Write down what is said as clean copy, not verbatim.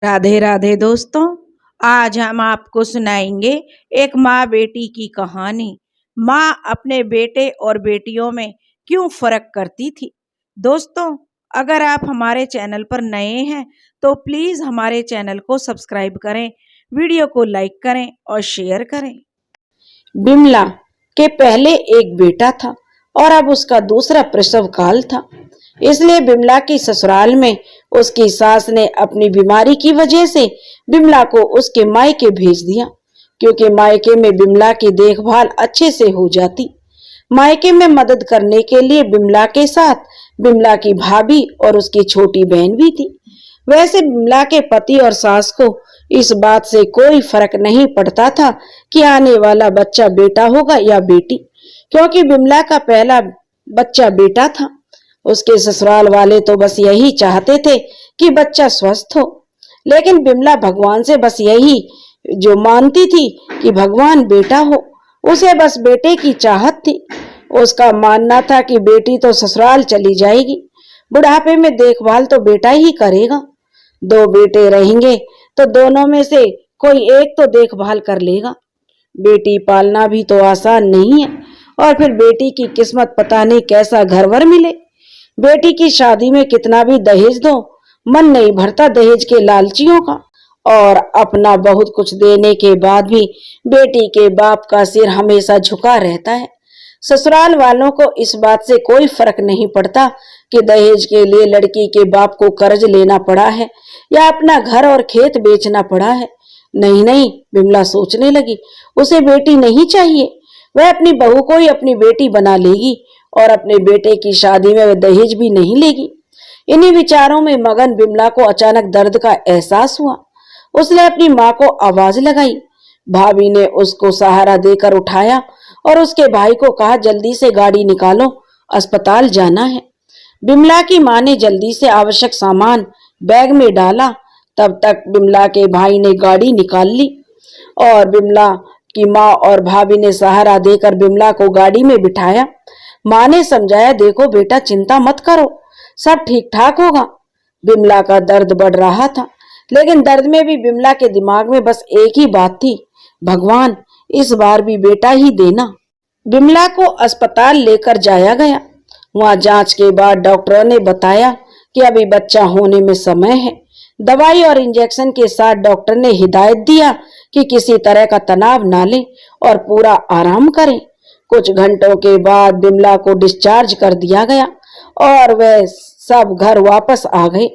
राधे राधे दोस्तों। आज हम आपको सुनाएंगे एक माँ बेटी की कहानी। माँ अपने बेटे और बेटियों में क्यों फर्क करती थी। दोस्तों, अगर आप हमारे चैनल पर नए हैं तो प्लीज हमारे चैनल को सब्सक्राइब करें, वीडियो को लाइक करें और शेयर करें। बिमला के पहले एक बेटा था और अब उसका दूसरा प्रसव काल था। इसलिए बिमला की ससुराल में उसकी सास ने अपनी बीमारी की वजह से बिमला को उसके मायके भेज दिया, क्योंकि मायके में बिमला की देखभाल अच्छे से हो जाती। मायके में मदद करने के लिए बिमला के साथ बिमला की भाभी और उसकी छोटी बहन भी थी। वैसे बिमला के पति और सास को इस बात से कोई फर्क नहीं पड़ता था कि आने वाला बच्चा बेटा होगा या बेटी, क्योंकि बिमला का पहला बच्चा बेटा था। उसके ससुराल वाले तो बस यही चाहते थे कि बच्चा स्वस्थ हो, लेकिन बिमला भगवान से बस यही जो मानती थी कि भगवान बेटा हो। उसे बस बेटे की चाहत थी। उसका मानना था कि बेटी तो ससुराल चली जाएगी, बुढ़ापे में देखभाल तो बेटा ही करेगा। दो बेटे रहेंगे तो दोनों में से कोई एक तो देखभाल कर लेगा। बेटी पालना भी तो आसान नहीं है, और फिर बेटी की किस्मत पता नहीं कैसा घरवर मिले। बेटी की शादी में कितना भी दहेज दो, मन नहीं भरता दहेज के लालचियों का। और अपना बहुत कुछ देने के बाद भी बेटी के बाप का सिर हमेशा झुका रहता है। ससुराल वालों को इस बात से कोई फर्क नहीं पड़ता कि दहेज के लिए लड़की के बाप को कर्ज लेना पड़ा है या अपना घर और खेत बेचना पड़ा है। नहीं नहीं, बिमला सोचने लगी, उसे बेटी नहीं चाहिए। वह अपनी बहू को ही अपनी बेटी बना लेगी और अपने बेटे की शादी में वह दहेज भी नहीं लेगी। इन्हीं विचारों में मगन बिमला को अचानक दर्द का एहसास हुआ। उसने अपनी माँ को आवाज लगाई। भाभी ने उसको सहारा देकर उठाया और उसके भाई को कहा, जल्दी से गाड़ी निकालो, अस्पताल जाना है। बिमला की माँ ने जल्दी से आवश्यक सामान बैग में डाला। तब तक बिमला के भाई ने गाड़ी निकाल ली और बिमला की माँ और भाभी ने सहारा देकर बिमला को गाड़ी में बिठाया। माँ ने समझाया, देखो बेटा, चिंता मत करो, सब ठीक ठाक होगा। बिमला का दर्द बढ़ रहा था, लेकिन दर्द में भी बिमला के दिमाग में बस एक ही बात थी, भगवान इस बार भी बेटा ही देना। बिमला को अस्पताल लेकर जाया गया। वहां जांच के बाद डॉक्टरों ने बताया कि अभी बच्चा होने में समय है। दवाई और इंजेक्शन के साथ डॉक्टर ने हिदायत दिया कि किसी तरह का तनाव ना लें और पूरा आराम करें। कुछ घंटों के बाद बिमला को डिस्चार्ज कर दिया गया और वह सब घर वापस आ गए।